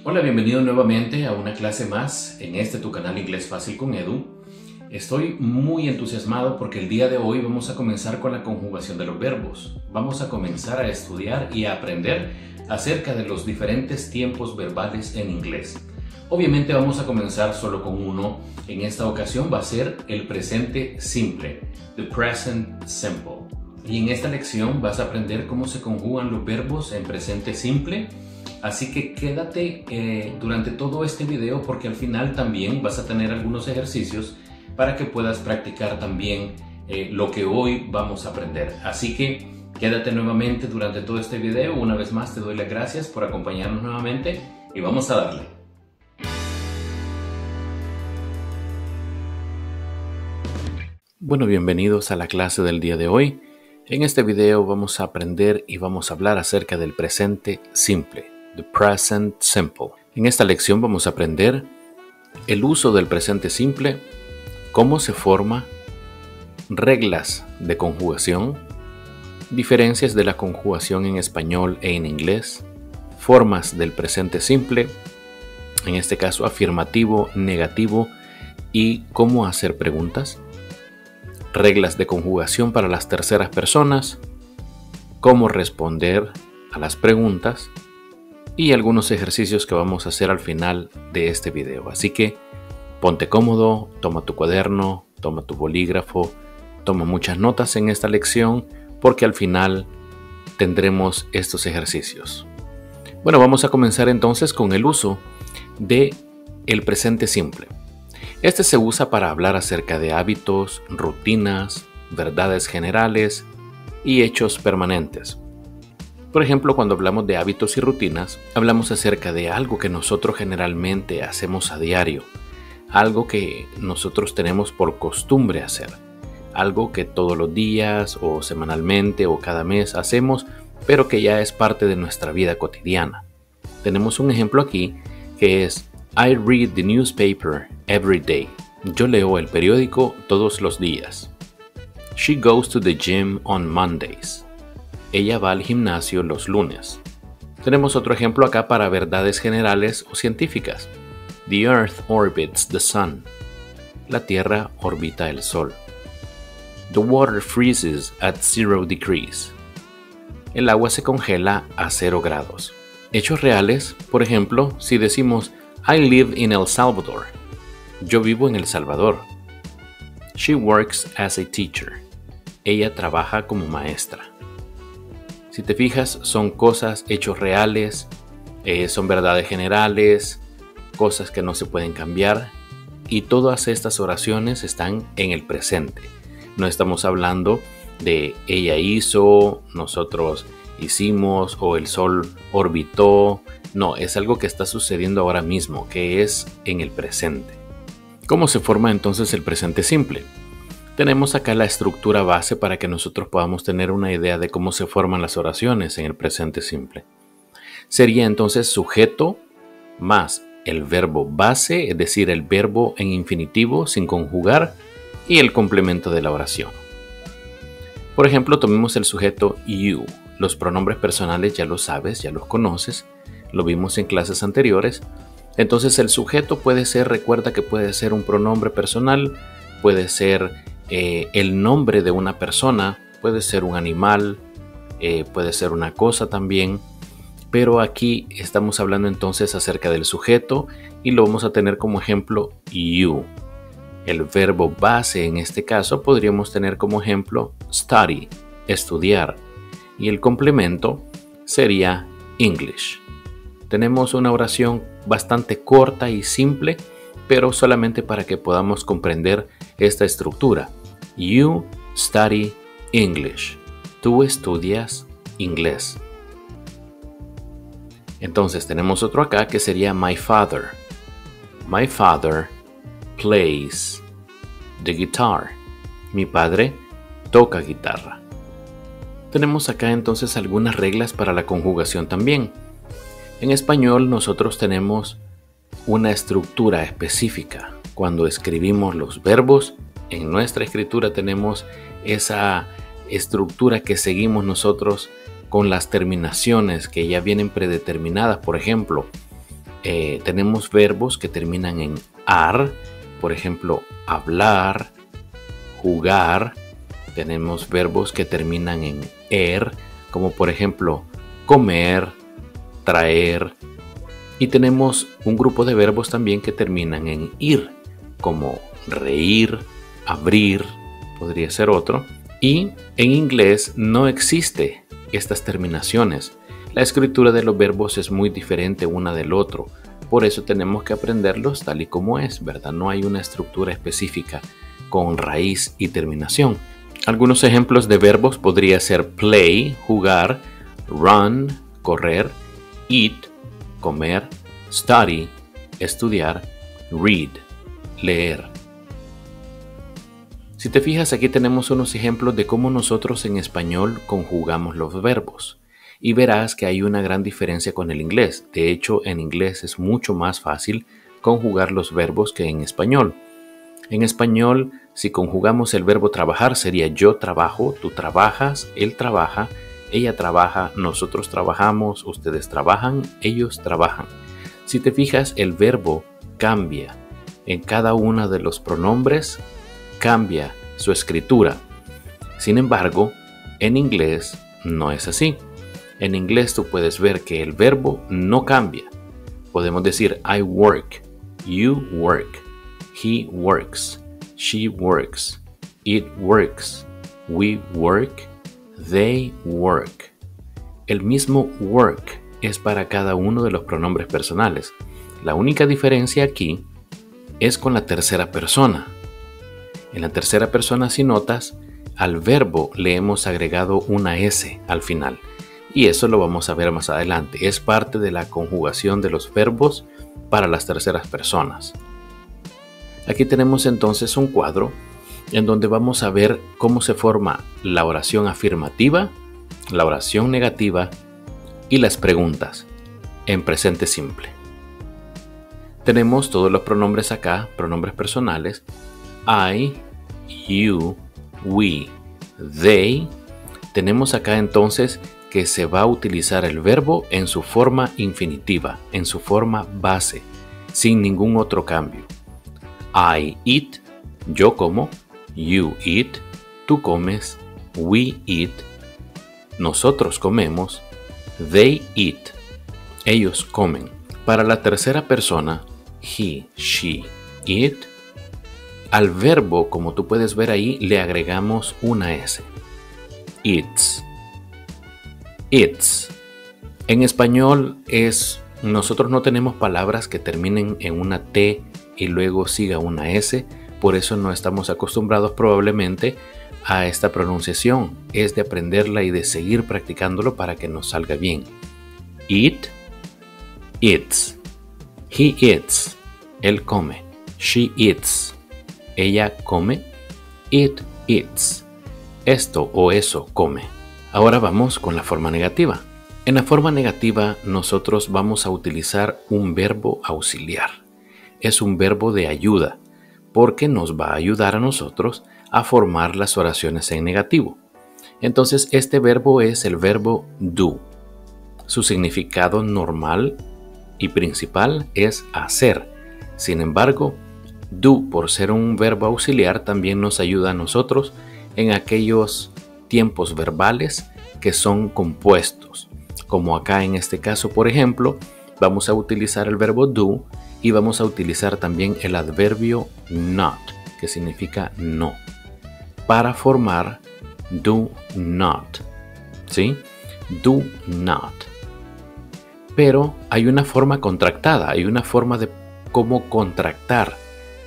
Hola, bienvenido nuevamente a una clase más en tu canal Inglés Fácil con Edu. Estoy muy entusiasmado porque el día de hoy vamos a comenzar con la conjugación de los verbos. Vamos a comenzar a estudiar y a aprender acerca de los diferentes tiempos verbales en inglés. Obviamente vamos a comenzar solo con uno. En esta ocasión va a ser el presente simple, the present simple. Y en esta lección vas a aprender cómo se conjugan los verbos en presente simple. Así que quédate durante todo este video porque al final también vas a tener algunos ejercicios para que puedas practicar también lo que hoy vamos a aprender. Así que quédate nuevamente durante todo este video. Una vez más te doy las gracias por acompañarnos nuevamente y vamos a darle. Bueno, bienvenidos a la clase del día de hoy. En este video vamos a aprender y vamos a hablar acerca del presente simple. The present simple. En esta lección vamos a aprender el uso del presente simple, cómo se forma, reglas de conjugación, diferencias de la conjugación en español e en inglés, formas del presente simple, en este caso afirmativo, negativo y cómo hacer preguntas, reglas de conjugación para las terceras personas, cómo responder a las preguntas, y algunos ejercicios que vamos a hacer al final de este video. Así que ponte cómodo, toma tu cuaderno, toma tu bolígrafo, toma muchas notas en esta lección porque al final tendremos estos ejercicios. Bueno, vamos a comenzar entonces con el uso de el presente simple. Este se usa para hablar acerca de hábitos, rutinas, verdades generales y hechos permanentes. Por ejemplo, cuando hablamos de hábitos y rutinas, hablamos acerca de algo que nosotros generalmente hacemos a diario, algo que nosotros tenemos por costumbre hacer, algo que todos los días o semanalmente o cada mes hacemos, pero que ya es parte de nuestra vida cotidiana. Tenemos un ejemplo aquí que es I read the newspaper every day. Yo leo el periódico todos los días. She goes to the gym on Mondays. Ella va al gimnasio los lunes. Tenemos otro ejemplo acá para verdades generales o científicas. The Earth orbits the Sun. La Tierra orbita el Sol. The water freezes at 0 degrees. El agua se congela a 0 grados. Hechos reales, por ejemplo, si decimos I live in El Salvador. Yo vivo en El Salvador. She works as a teacher. Ella trabaja como maestra. Si te fijas, son cosas, hechos reales, son verdades generales, cosas que no se pueden cambiar y todas estas oraciones están en el presente. No estamos hablando de ella hizo, nosotros hicimos o el sol orbitó. No, es algo que está sucediendo ahora mismo, que es en el presente. ¿Cómo se forma entonces el presente simple? Tenemos acá la estructura base para que nosotros podamos tener una idea de cómo se forman las oraciones en el presente simple. Sería entonces sujeto más el verbo base, es decir, el verbo en infinitivo sin conjugar y el complemento de la oración. Por ejemplo, tomemos el sujeto you. Los pronombres personales ya lo sabes, ya los conoces, lo vimos en clases anteriores. Entonces el sujeto puede ser, recuerda que puede ser un pronombre personal, puede ser el nombre de una persona, puede ser un animal, puede ser una cosa también, pero aquí estamos hablando entonces acerca del sujeto y lo vamos a tener como ejemplo you. El verbo base en este caso podríamos tener como ejemplo study, estudiar, y el complemento sería English. Tenemos una oración bastante corta y simple, pero solamente para que podamos comprender esta estructura. You study English. Tú estudias inglés. Entonces tenemos otro acá que sería my father. My father plays the guitar. Mi padre toca guitarra. Tenemos acá entonces algunas reglas para la conjugación también. En español nosotros tenemos una estructura específica. Cuando escribimos los verbos, en nuestra escritura tenemos esa estructura que seguimos nosotros con las terminaciones que ya vienen predeterminadas. Por ejemplo, Tenemos verbos que terminan en ar, por ejemplo, hablar, jugar. Tenemos verbos que terminan en er, como por ejemplo, comer, traer. Y tenemos un grupo de verbos también que terminan en ir, como reír, abrir, podría ser otro. Y en inglés no existe estas terminaciones. La escritura de los verbos es muy diferente una del otro. Por eso tenemos que aprenderlos tal y como es, ¿verdad? No hay una estructura específica con raíz y terminación. Algunos ejemplos de verbos podría ser play, jugar, run, correr, eat, comer, study, estudiar, read, leer. Si te fijas, aquí tenemos unos ejemplos de cómo nosotros en español conjugamos los verbos. Y verás que hay una gran diferencia con el inglés. De hecho, en inglés es mucho más fácil conjugar los verbos que en español. En español, si conjugamos el verbo trabajar, sería yo trabajo, tú trabajas, él trabaja, ella trabaja, nosotros trabajamos, ustedes trabajan, ellos trabajan. Si te fijas, el verbo cambia. En cada uno de los pronombres cambia su escritura. Sin embargo, en inglés no es así. En inglés tú puedes ver que el verbo no cambia. Podemos decir I work, you work, he works, she works, it works, we work, they work. El mismo work es para cada uno de los pronombres personales. La única diferencia aquí es con la tercera persona. En la tercera persona, si notas, al verbo le hemos agregado una S al final. Y eso lo vamos a ver más adelante. Es parte de la conjugación de los verbos para las terceras personas. Aquí tenemos entonces un cuadro en donde vamos a ver cómo se forma la oración afirmativa, la oración negativa y las preguntas en presente simple. Tenemos todos los pronombres acá, pronombres personales. I, you, we, they. Tenemos acá entonces que se va a utilizar el verbo en su forma infinitiva, en su forma base, sin ningún otro cambio. I eat, yo como, you eat, tú comes, we eat, nosotros comemos, they eat, ellos comen. Para la tercera persona, he, she, it, al verbo, como tú puedes ver ahí, le agregamos una S. It's. It's. En español nosotros no tenemos palabras que terminen en una T y luego siga una S, por eso no estamos acostumbrados probablemente a esta pronunciación. Es de aprenderla y de seguir practicándolo para que nos salga bien. Eat, eats. He eats, él come. She eats, ella come. It eats, esto o eso come. Ahora vamos con la forma negativa. En la forma negativa nosotros vamos a utilizar un verbo auxiliar. Es un verbo de ayuda porque nos va a ayudar a nosotros a formar las oraciones en negativo. Entonces este verbo es el verbo do. Su significado normal y principal es hacer. Sin embargo, do, por ser un verbo auxiliar, también nos ayuda a nosotros en aquellos tiempos verbales que son compuestos. Como acá en este caso, por ejemplo, vamos a utilizar el verbo do y vamos a utilizar también el adverbio not, que significa no, para formar do not. ¿Sí? Do not. Pero hay una forma contractada, hay una forma de cómo contractar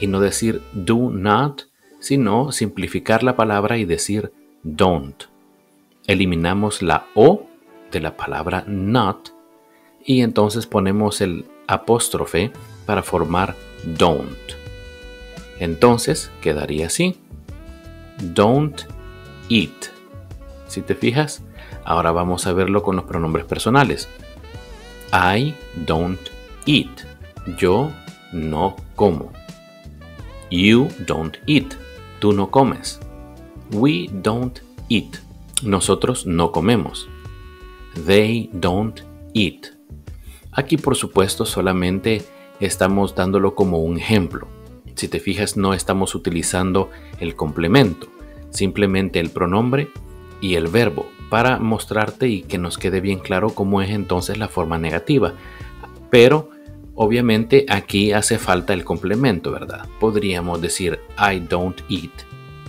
y no decir do not, sino simplificar la palabra y decir don't. Eliminamos la O de la palabra not y entonces ponemos el apóstrofe para formar don't. Entonces quedaría así. Don't eat. Si te fijas, ahora vamos a verlo con los pronombres personales. I don't eat. Yo no como. You don't eat. Tú no comes. We don't eat. Nosotros no comemos. They don't eat. Aquí, por supuesto, solamente estamos dándolo como un ejemplo. Si te fijas, no estamos utilizando el complemento, simplemente el pronombre y el verbo para mostrarte y que nos quede bien claro cómo es entonces la forma negativa. Pero obviamente aquí hace falta el complemento, ¿verdad? Podríamos decir I don't eat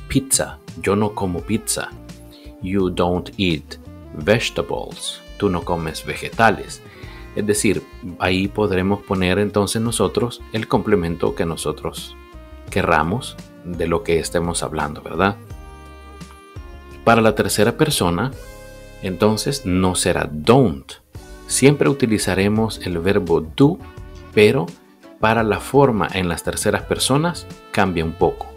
pizza. Yo no como pizza. You don't eat vegetables. Tú no comes vegetales. Es decir, ahí podremos poner entonces nosotros el complemento que nosotros querramos de lo que estemos hablando, ¿verdad? Para la tercera persona, entonces no será don't. Siempre utilizaremos el verbo do, pero para la forma en las terceras personas cambia un poco.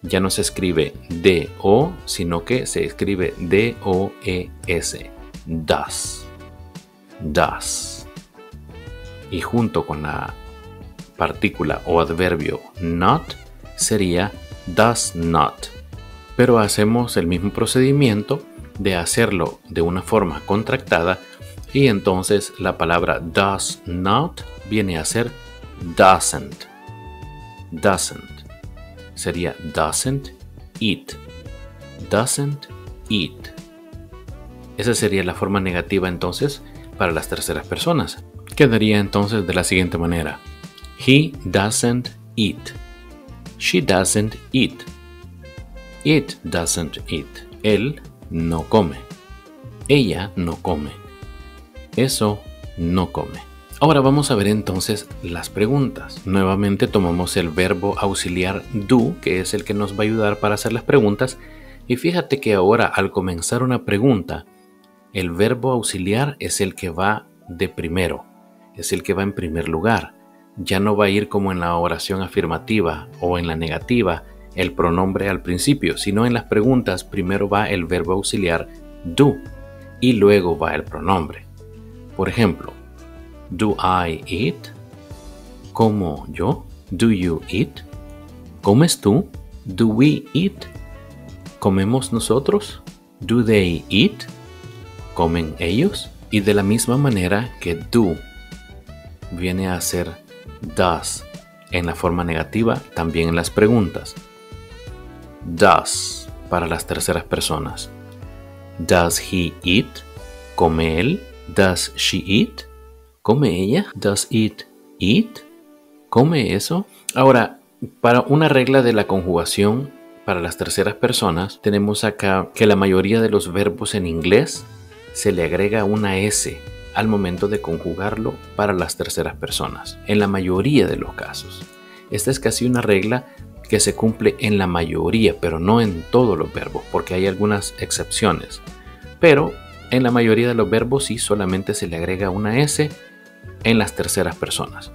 Ya no se escribe D-O, sino que se escribe D-O-E-S. Does. Does. Y junto con la partícula o adverbio not sería does not. Pero hacemos el mismo procedimiento de hacerlo de una forma contractada y entonces la palabra does not viene a ser doesn't. Doesn't. Sería doesn't eat. Doesn't eat. Esa sería la forma negativa entonces para las terceras personas. Quedaría entonces de la siguiente manera. He doesn't eat. She doesn't eat. It doesn't eat. Él no come. Ella no come. Eso no come. Ahora vamos a ver entonces las preguntas. Nuevamente tomamos el verbo auxiliar do, que es el que nos va a ayudar para hacer las preguntas. Y fíjate que ahora al comenzar una pregunta, el verbo auxiliar es el que va de primero. Es el que va en primer lugar. Ya no va a ir como en la oración afirmativa o en la negativa el pronombre al principio, sino en las preguntas primero va el verbo auxiliar do y luego va el pronombre. Por ejemplo, do I eat? ¿Como yo? Do you eat? ¿Comes tú? Do we eat? ¿Comemos nosotros? Do they eat? ¿Comen ellos? Y de la misma manera que do viene a ser does en la forma negativa, también en las preguntas. Does para las terceras personas. Does he eat? ¿Come él? Does she eat? ¿Come ella? Does it eat? ¿Come eso? Ahora, para una regla de la conjugación para las terceras personas, tenemos acá que la mayoría de los verbos en inglés se le agrega una S al momento de conjugarlo para las terceras personas. En la mayoría de los casos. Esta es casi una regla que se cumple en la mayoría, pero no en todos los verbos, porque hay algunas excepciones. Pero en la mayoría de los verbos sí solamente se le agrega una S en las terceras personas.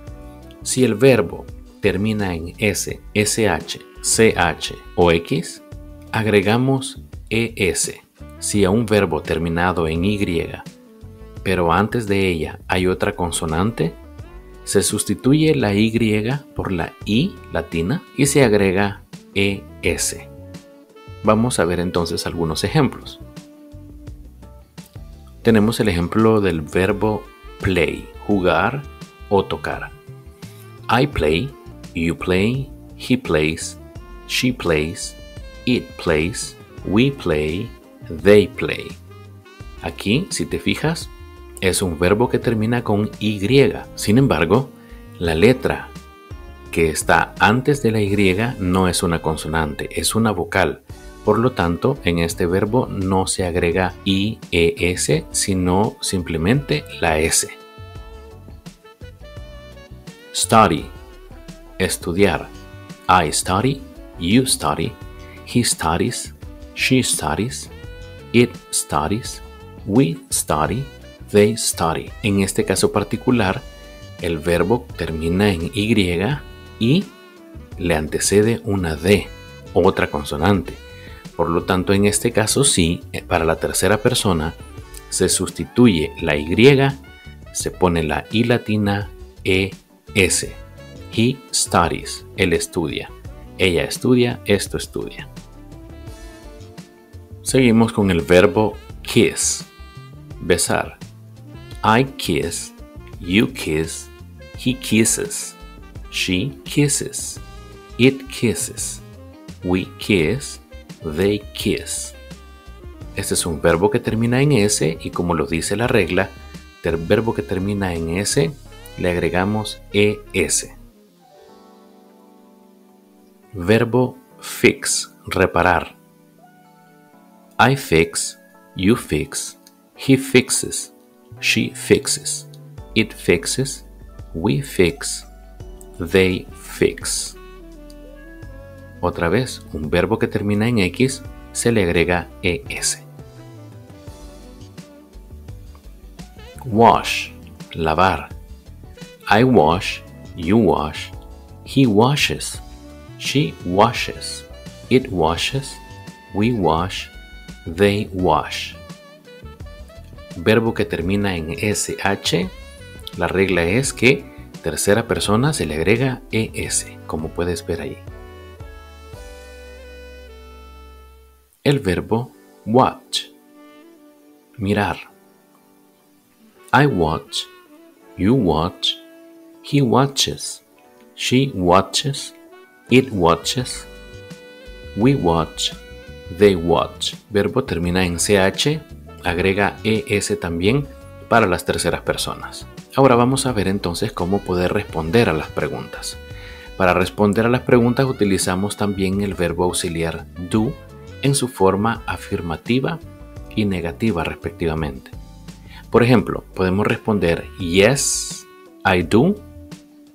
Si el verbo termina en S, SH, CH o X, agregamos ES. Si a un verbo terminado en Y, pero antes de ella hay otra consonante, se sustituye la Y por la I latina y se agrega ES. Vamos a ver entonces algunos ejemplos. Tenemos el ejemplo del verbo play, jugar o tocar. I play, you play, he plays, she plays, it plays, we play, they play. Aquí, si te fijas, es un verbo que termina con Y. Sin embargo, la letra que está antes de la Y no es una consonante, es una vocal. Por lo tanto, en este verbo no se agrega IES, sino simplemente la S. Study, estudiar. I study, you study, he studies, she studies, it studies, we study, they study. En este caso particular, el verbo termina en Y y le antecede una D, otra consonante. Por lo tanto, en este caso sí, para la tercera persona, se sustituye la Y, se pone la I latina ES. He studies, él estudia. Ella estudia, esto estudia. Seguimos con el verbo kiss, besar. I kiss, You kiss, he kisses, she kisses, it kisses, we kiss, they kiss. Este es un verbo que termina en S y como lo dice la regla, del verbo que termina en S le agregamos ES. Verbo fix, reparar. I fix, you fix, he fixes, she fixes, it fixes, we fix, they fix. Otra vez, un verbo que termina en X se le agrega ES. Wash, lavar. I wash, you wash, he washes, she washes, it washes, we wash, they wash. Verbo que termina en SH, la regla es que tercera persona se le agrega ES, como puedes ver ahí. El verbo watch, mirar. I watch, you watch, he watches, she watches, it watches, we watch, they watch. Verbo termina en CH, agrega ES también para las terceras personas. Ahora vamos a ver entonces cómo poder responder a las preguntas. Para responder a las preguntas utilizamos también el verbo auxiliar do en su forma afirmativa y negativa respectivamente. Por ejemplo, podemos responder yes, I do,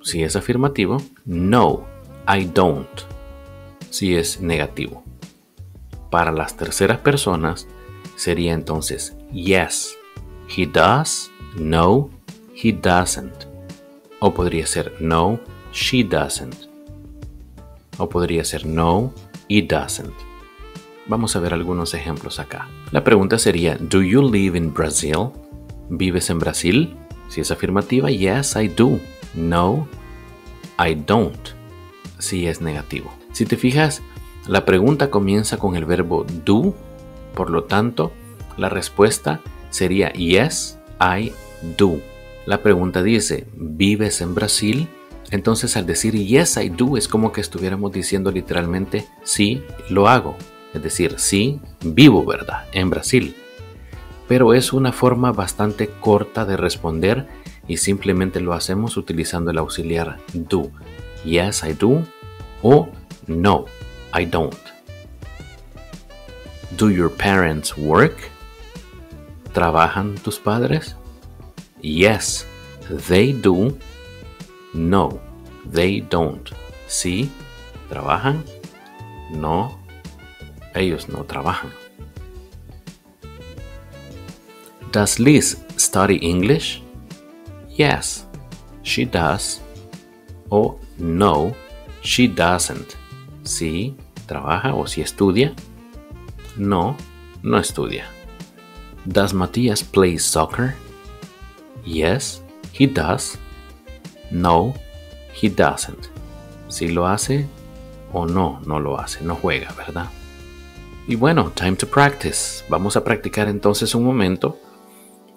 si es afirmativo, no, I don't, si es negativo. Para las terceras personas sería entonces yes, he does, no, he doesn't. O podría ser no, she doesn't. O podría ser no, he doesn't. Vamos a ver algunos ejemplos acá. La pregunta sería, do you live in Brazil? ¿Vives en Brasil? Si es afirmativa, yes, I do. No, I don't. Si es negativo. Si te fijas, la pregunta comienza con el verbo do, por lo tanto, la respuesta sería yes, I do. La pregunta dice, ¿vives en Brasil? Entonces al decir yes, I do es como que estuviéramos diciendo literalmente sí, lo hago. Es decir, sí, vivo, ¿verdad? En Brasil. Pero es una forma bastante corta de responder y simplemente lo hacemos utilizando el auxiliar do. Yes, I do o no, I don't. Do your parents work? ¿Trabajan tus padres? Yes, they do. No, they don't. Sí, trabajan. No, ellos no trabajan. Does Liz study English? Yes, she does. O no, she doesn't. Sí, trabaja o sí estudia. No, no estudia. Does Matías play soccer? Yes, he does. No, he doesn't. Si lo hace o no, no lo hace, no juega, ¿verdad? Y bueno, time to practice. Vamos a practicar entonces un momento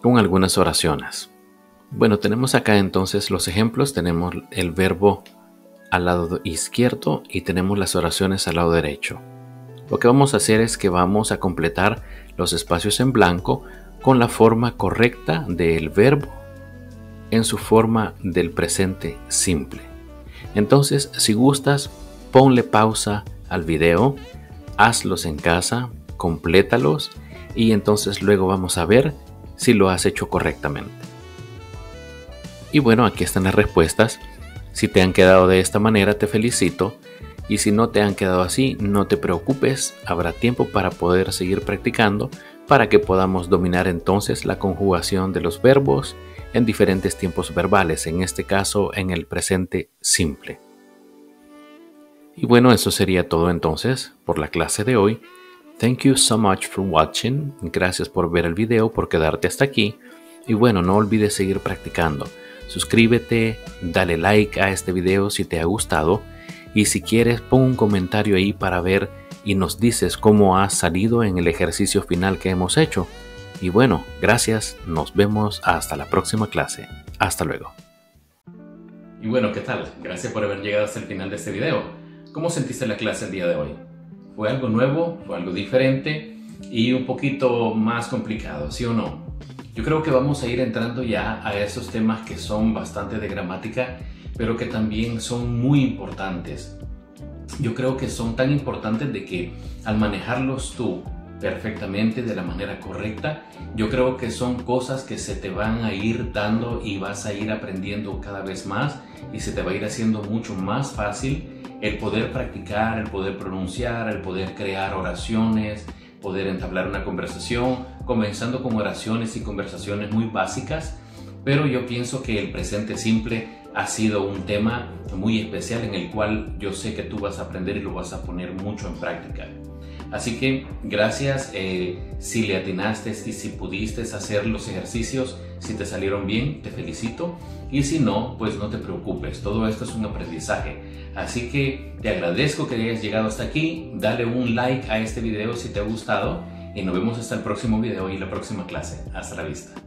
con algunas oraciones. Bueno, tenemos acá entonces los ejemplos. Tenemos el verbo al lado izquierdo y tenemos las oraciones al lado derecho. Lo que vamos a hacer es que vamos a completar los espacios en blanco con la forma correcta del verbo en su forma del presente simple. Entonces, si gustas, ponle pausa al video, hazlos en casa, complétalos y entonces luego vamos a ver si lo has hecho correctamente. Y bueno, aquí están las respuestas. Si te han quedado de esta manera, te felicito. Y si no te han quedado así, no te preocupes, habrá tiempo para poder seguir practicando para que podamos dominar entonces la conjugación de los verbos en diferentes tiempos verbales, en este caso en el presente simple. Y bueno, eso sería todo entonces por la clase de hoy. Thank you so much for watching. Gracias por ver el video, por quedarte hasta aquí. Y bueno, no olvides seguir practicando. Suscríbete, dale like a este video si te ha gustado. Y si quieres, pon un comentario ahí para ver y nos dices cómo has salido en el ejercicio final que hemos hecho. Y bueno, gracias. Nos vemos hasta la próxima clase. Hasta luego. Y bueno, ¿qué tal? Gracias por haber llegado hasta el final de este video. ¿Cómo sentiste la clase el día de hoy? ¿Fue algo nuevo? ¿Fue algo diferente? Y un poquito más complicado, ¿sí o no? Yo creo que vamos a ir entrando ya a esos temas que son bastante de gramática, pero que también son muy importantes. Yo creo que son tan importantes de que al manejarlos tú perfectamente, de la manera correcta, yo creo que son cosas que se te van a ir dando y vas a ir aprendiendo cada vez más y se te va a ir haciendo mucho más fácil el poder practicar, el poder pronunciar, el poder crear oraciones, poder entablar una conversación, comenzando con oraciones y conversaciones muy básicas, pero yo pienso que el presente simple ha sido un tema muy especial en el cual yo sé que tú vas a aprender y lo vas a poner mucho en práctica. Así que gracias si le atinaste y si pudiste hacer los ejercicios, si te salieron bien, te felicito. Y si no, pues no te preocupes, todo esto es un aprendizaje. Así que te agradezco que hayas llegado hasta aquí, dale un like a este video si te ha gustado y nos vemos hasta el próximo video y la próxima clase. Hasta la vista.